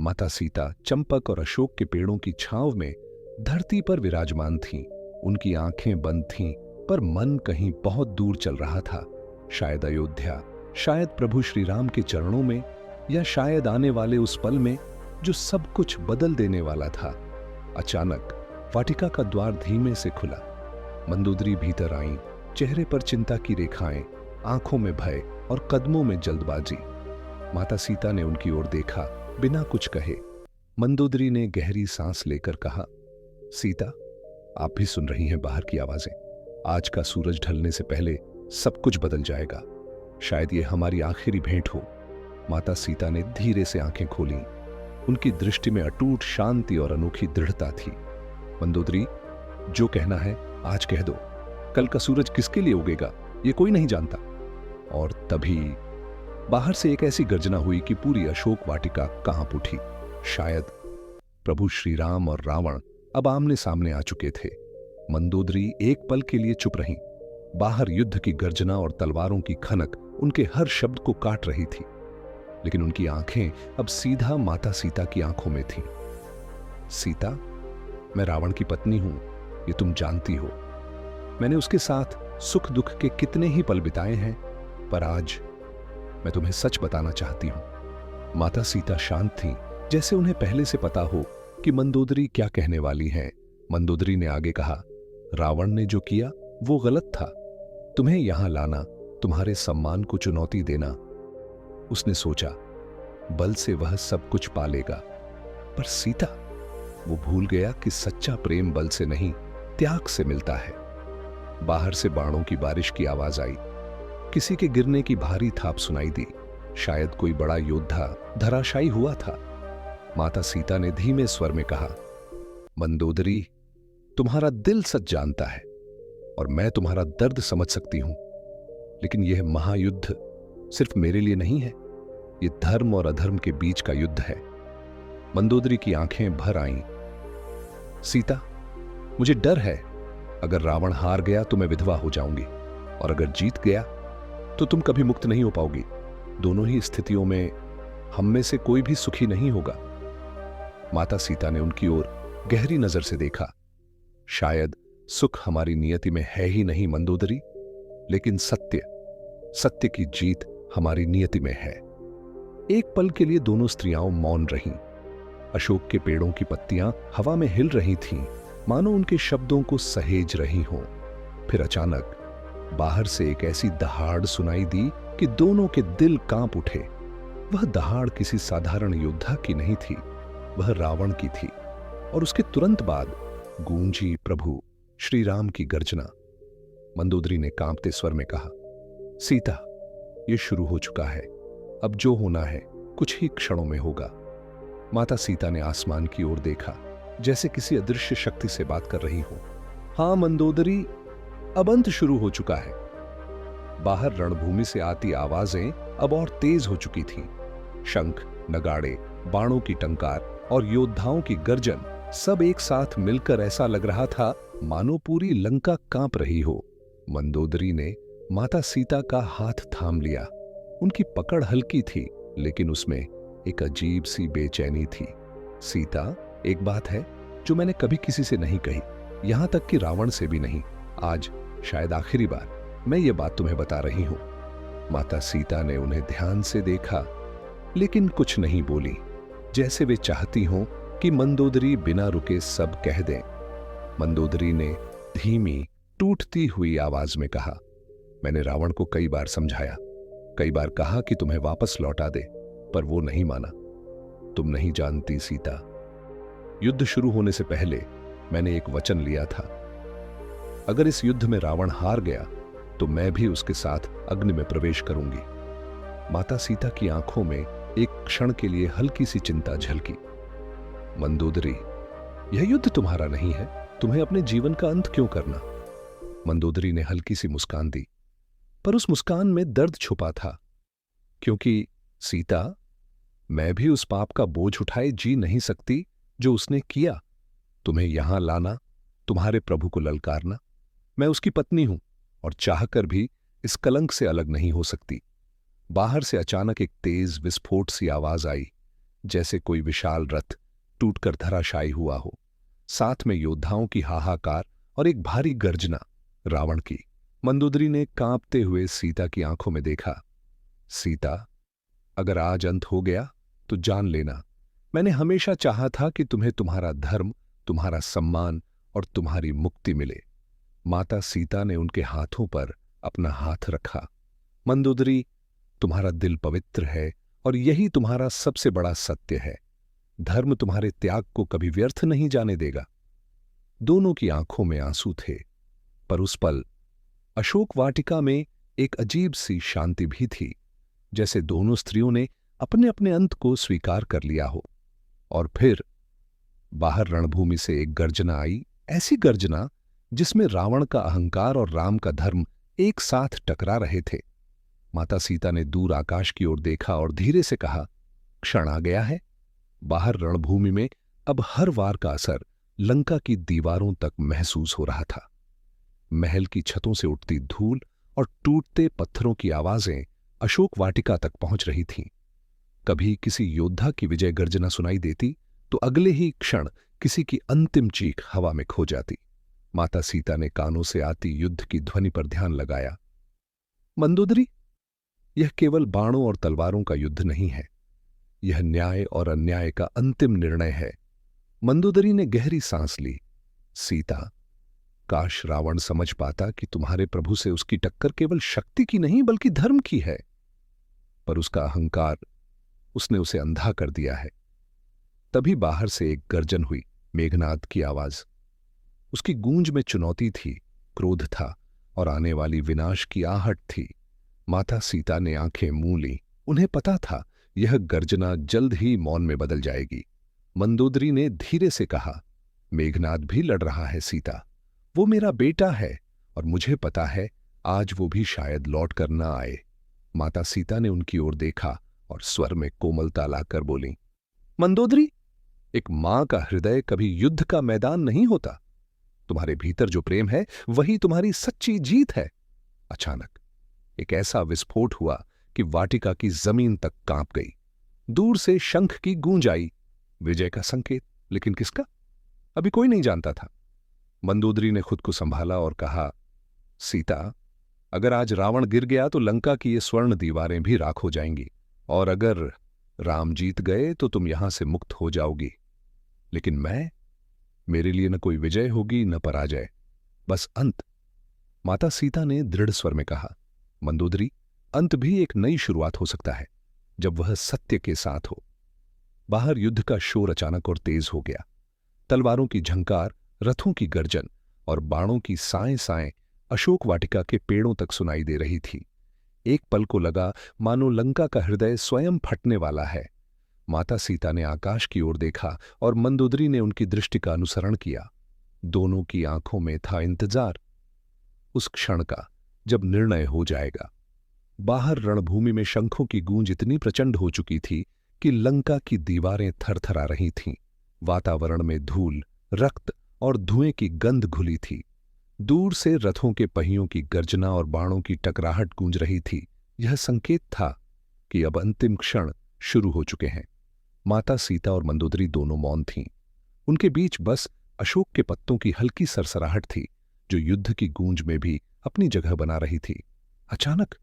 माता सीता चंपक और अशोक के पेड़ों की छांव में धरती पर विराजमान थीं। उनकी आंखें बंद थीं, पर मन कहीं बहुत दूर चल रहा था। शायद अयोध्या, शायद प्रभु श्री राम के चरणों में, या शायद आने वाले उस पल में जो सब कुछ बदल देने वाला था। अचानक वाटिका का द्वार धीमे से खुला। मंदोदरी भीतर आईं, चेहरे पर चिंता की रेखाएं, आंखों में भय और कदमों में जल्दबाजी। माता सीता ने उनकी ओर देखा, बिना कुछ कहे। मंदोदरी ने गहरी सांस लेकर कहा, सीता, आप भी सुन रही हैं बाहर की आवाजें। आज का सूरज ढलने से पहले सब कुछ बदल जाएगा। शायद ये हमारी आखिरी भेंट हो। माता सीता ने धीरे से आंखें खोली। उनकी दृष्टि में अटूट शांति और अनोखी दृढ़ता थी। मंदोदरी, जो कहना है आज कह दो। कल का सूरज किसके लिए उगेगा ये कोई नहीं जानता। और तभी बाहर से एक ऐसी गर्जना हुई कि पूरी अशोक वाटिका कांप उठी। शायद प्रभु श्री राम और रावण अब आमने सामने आ चुके थे। मंदोदरी एक पल के लिए चुप रहीं। बाहर युद्ध की गर्जना और तलवारों की खनक उनके हर शब्द को काट रही थी, लेकिन उनकी आंखें अब सीधा माता सीता की आंखों में थीं। सीता, मैं रावण की पत्नी हूं, ये तुम जानती हो। मैंने उसके साथ सुख दुख के कितने ही पल बिताए हैं, पर आज मैं तुम्हें सच बताना चाहती हूं। माता सीता शांत थीं, जैसे उन्हें पहले से पता हो कि मंदोदरी क्या कहने वाली है। मंदोदरी ने आगे कहा, रावण ने जो किया वो गलत था। तुम्हें यहां लाना, तुम्हारे सम्मान को चुनौती देना। उसने सोचा, बल से वह सब कुछ पा लेगा। पर सीता, वो भूल गया कि सच्चा प्रेम बल से नहीं, त्याग से मिलता है। बाहर से बाणों की बारिश की आवाज आई। किसी के गिरने की भारी थाप सुनाई दी। शायद कोई बड़ा योद्धा धराशायी हुआ था। माता सीता ने धीमे स्वर में कहा, मंदोदरी, तुम्हारा दिल सच जानता है और मैं तुम्हारा दर्द समझ सकती हूं, लेकिन यह महायुद्ध सिर्फ मेरे लिए नहीं है। यह धर्म और अधर्म के बीच का युद्ध है। मंदोदरी की आंखें भर आईं। सीता, मुझे डर है, अगर रावण हार गया तो मैं विधवा हो जाऊंगी, और अगर जीत गया तो तुम कभी मुक्त नहीं हो पाओगी। दोनों ही स्थितियों में हम में से कोई भी सुखी नहीं होगा। माता सीता ने उनकी ओर गहरी नजर से देखा। शायद सुख हमारी नियति में है ही नहीं मंदोदरी, लेकिन सत्य की जीत हमारी नियति में है। एक पल के लिए दोनों स्त्रियां मौन रहीं। अशोक के पेड़ों की पत्तियां हवा में हिल रही थीं, मानो उनके शब्दों को सहेज रही हों। फिर अचानक बाहर से एक ऐसी दहाड़ सुनाई दी कि दोनों के दिल कांप उठे। वह दहाड़ किसी साधारण योद्धा की नहीं थी, वह रावण की थी। और उसके तुरंत बाद गूंजी प्रभु श्री राम की गर्जना। मंदोदरी ने कांपते स्वर में कहा, सीता, यह शुरू हो चुका है। अब जो होना है कुछ ही क्षणों में होगा। माता सीता ने आसमान की ओर देखा, जैसे किसी अदृश्य शक्ति से बात कर रही हो। हां मंदोदरी, अब अंत शुरू हो चुका है। बाहर रणभूमि से आती आवाजें अब और तेज हो चुकी थीं। शंख, नगाड़े, बाणों की टंकार और योद्धाओं की गर्जन सब एक साथ मिलकर ऐसा लग रहा था मानो पूरी लंका कांप रही हो। मंदोदरी ने माता सीता का हाथ थाम लिया। उनकी पकड़ हल्की थी, लेकिन उसमें एक अजीब सी बेचैनी थी। सीता, एक बात है जो मैंने कभी किसी से नहीं कही, यहां तक कि रावण से भी नहीं। आज शायद आखिरी बार मैं ये बात तुम्हें बता रही हूं। माता सीता ने उन्हें ध्यान से देखा, लेकिन कुछ नहीं बोली, जैसे वे चाहती हों कि मंदोदरी बिना रुके सब कह दें। मंदोदरी ने धीमी, टूटती हुई आवाज में कहा, मैंने रावण को कई बार समझाया, कई बार कहा कि तुम्हें वापस लौटा दे, पर वो नहीं माना। तुम नहीं जानती सीता, युद्ध शुरू होने से पहले मैंने एक वचन लिया था। अगर इस युद्ध में रावण हार गया तो मैं भी उसके साथ अग्नि में प्रवेश करूंगी। माता सीता की आंखों में एक क्षण के लिए हल्की सी चिंता झलकी। मंदोदरी, यह युद्ध तुम्हारा नहीं है, तुम्हें अपने जीवन का अंत क्यों करना? मंदोदरी ने हल्की सी मुस्कान दी, पर उस मुस्कान में दर्द छुपा था। क्योंकि सीता, मैं भी उस पाप का बोझ उठाए जी नहीं सकती जो उसने किया। तुम्हें यहां लाना, तुम्हारे प्रभु को ललकारना। मैं उसकी पत्नी हूं और चाहकर भी इस कलंक से अलग नहीं हो सकती। बाहर से अचानक एक तेज विस्फोट सी आवाज आई। जैसे कोई विशाल रथ टूटकर धराशायी हुआ हो। साथ में योद्धाओं की हाहाकार और एक भारी गर्जना रावण की। मंदोदरी ने कांपते हुए सीता की आंखों में देखा। सीता, अगर आज अंत हो गया तो जान लेना, मैंने हमेशा चाहा था कि तुम्हें तुम्हारा धर्म, तुम्हारा सम्मान और तुम्हारी मुक्ति मिले। माता सीता ने उनके हाथों पर अपना हाथ रखा। मंदोदरी, तुम्हारा दिल पवित्र है और यही तुम्हारा सबसे बड़ा सत्य है। धर्म तुम्हारे त्याग को कभी व्यर्थ नहीं जाने देगा। दोनों की आंखों में आंसू थे, पर उस पल अशोक वाटिका में एक अजीब सी शांति भी थी, जैसे दोनों स्त्रियों ने अपने अपने अंत को स्वीकार कर लिया हो। और फिर बाहर रणभूमि से एक गर्जना आई, ऐसी गर्जना जिसमें रावण का अहंकार और राम का धर्म एक साथ टकरा रहे थे। माता सीता ने दूर आकाश की ओर देखा और धीरे से कहा, क्षण आ गया है। बाहर रणभूमि में अब हर वार का असर लंका की दीवारों तक महसूस हो रहा था। महल की छतों से उठती धूल और टूटते पत्थरों की आवाजें अशोक वाटिका तक पहुंच रही थीं। कभी किसी योद्धा की विजय गर्जना सुनाई देती तो अगले ही क्षण किसी की अंतिम चीख हवा में खो जाती। माता सीता ने कानों से आती युद्ध की ध्वनि पर ध्यान लगाया। मंदोदरी, यह केवल बाणों और तलवारों का युद्ध नहीं है, यह न्याय और अन्याय का अंतिम निर्णय है। मंदोदरी ने गहरी सांस ली। सीता, काश रावण समझ पाता कि तुम्हारे प्रभु से उसकी टक्कर केवल शक्ति की नहीं बल्कि धर्म की है, पर उसका अहंकार, उसने उसे अंधा कर दिया है। तभी बाहर से एक गर्जन हुई, मेघनाद की आवाज। उसकी गूंज में चुनौती थी, क्रोध था और आने वाली विनाश की आहट थी। माता सीता ने आंखें मूंद लीं। उन्हें पता था यह गर्जना जल्द ही मौन में बदल जाएगी। मंदोदरी ने धीरे से कहा, मेघनाद भी लड़ रहा है सीता, वो मेरा बेटा है और मुझे पता है आज वो भी शायद लौट कर न आए। माता सीता ने उनकी ओर देखा और स्वर में कोमलता लाकर बोली, मंदोदरी, एक मां का हृदय कभी युद्ध का मैदान नहीं होता। तुम्हारे भीतर जो प्रेम है वही तुम्हारी सच्ची जीत है। अचानक एक ऐसा विस्फोट हुआ कि वाटिका की जमीन तक कांप गई। दूर से शंख की गूंज आई, विजय का संकेत, लेकिन किसका, अभी कोई नहीं जानता था। मंदोदरी ने खुद को संभाला और कहा, सीता, अगर आज रावण गिर गया तो लंका की ये स्वर्ण दीवारें भी राख हो जाएंगी, और अगर राम जीत गए तो तुम यहां से मुक्त हो जाओगी। लेकिन मेरे लिए न कोई विजय होगी न पराजय, बस अंत। माता सीता ने दृढ़ स्वर में कहा, मंदोदरी, अंत भी एक नई शुरुआत हो सकता है जब वह सत्य के साथ हो। बाहर युद्ध का शोर अचानक और तेज हो गया। तलवारों की झंकार, रथों की गर्जन और बाणों की साएं साएं अशोक वाटिका के पेड़ों तक सुनाई दे रही थी। एक पल को लगा मानो लंका का हृदय स्वयं फटने वाला है। माता सीता ने आकाश की ओर देखा और मंदोदरी ने उनकी दृष्टि का अनुसरण किया। दोनों की आंखों में था इंतजार, उस क्षण का जब निर्णय हो जाएगा। बाहर रणभूमि में शंखों की गूंज इतनी प्रचंड हो चुकी थी कि लंका की दीवारें थरथरा रही थीं। वातावरण में धूल, रक्त और धुएं की गंध घुली थी। दूर से रथों के पहियों की गर्जना और बाणों की टकराहट गूंज रही थी। यह संकेत था कि अब अंतिम क्षण शुरू हो चुके हैं। माता सीता और मंदोदरी दोनों मौन थीं। उनके बीच बस अशोक के पत्तों की हल्की सरसराहट थी, जो युद्ध की गूंज में भी अपनी जगह बना रही थी। अचानक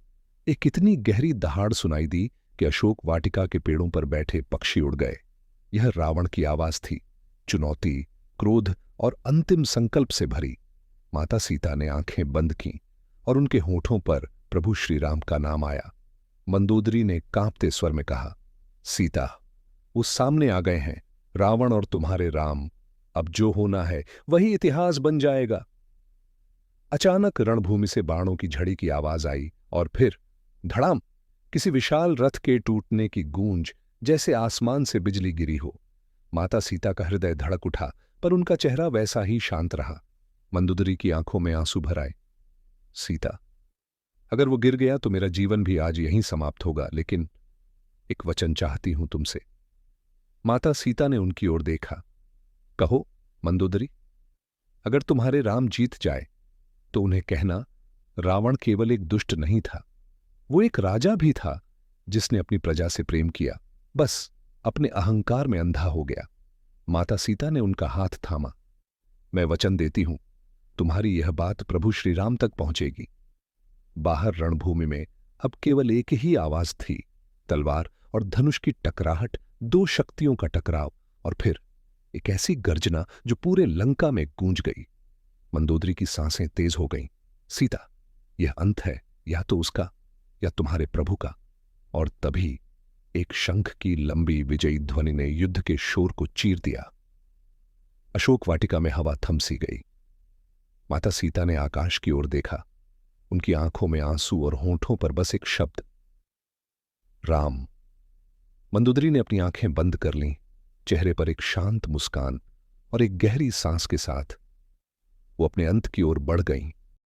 एक इतनी गहरी दहाड़ सुनाई दी कि अशोक वाटिका के पेड़ों पर बैठे पक्षी उड़ गए। यह रावण की आवाज थी, चुनौती, क्रोध और अंतिम संकल्प से भरी। माता सीता ने आंखें बंद कीं और उनके होठों पर प्रभु श्री राम का नाम आया। मंदोदरी ने कांपते स्वर में कहा, सीता, वो सामने आ गए हैं, रावण और तुम्हारे राम। अब जो होना है वही इतिहास बन जाएगा। अचानक रणभूमि से बाणों की झड़ी की आवाज आई और फिर धड़ाम, किसी विशाल रथ के टूटने की गूंज, जैसे आसमान से बिजली गिरी हो। माता सीता का हृदय धड़क उठा, पर उनका चेहरा वैसा ही शांत रहा। मंदोदरी की आंखों में आंसू भर आए। सीता, अगर वो गिर गया तो मेरा जीवन भी आज यहीं समाप्त होगा, लेकिन एक वचन चाहती हूं तुमसे। माता सीता ने उनकी ओर देखा। कहो मंदोदरी। अगर तुम्हारे राम जीत जाए तो उन्हें कहना, रावण केवल एक दुष्ट नहीं था, वो एक राजा भी था जिसने अपनी प्रजा से प्रेम किया। बस अपने अहंकार में अंधा हो गया। माता सीता ने उनका हाथ थामा। मैं वचन देती हूं, तुम्हारी यह बात प्रभु श्री राम तक पहुंचेगी। बाहर रणभूमि में अब केवल एक ही आवाज थी, तलवार और धनुष की टकराहट, दो शक्तियों का टकराव, और फिर एक ऐसी गर्जना जो पूरे लंका में गूंज गई। मंदोदरी की सांसें तेज हो गईं। सीता, यह अंत है, या तो उसका या तुम्हारे प्रभु का। और तभी एक शंख की लंबी विजयी ध्वनि ने युद्ध के शोर को चीर दिया। अशोक वाटिका में हवा थम सी गई। माता सीता ने आकाश की ओर देखा। उनकी आंखों में आंसू और होंठों पर बस एक शब्द, राम। मंदोदरी ने अपनी आंखें बंद कर लीं। चेहरे पर एक शांत मुस्कान और एक गहरी सांस के साथ वो अपने अंत की ओर बढ़ गईं।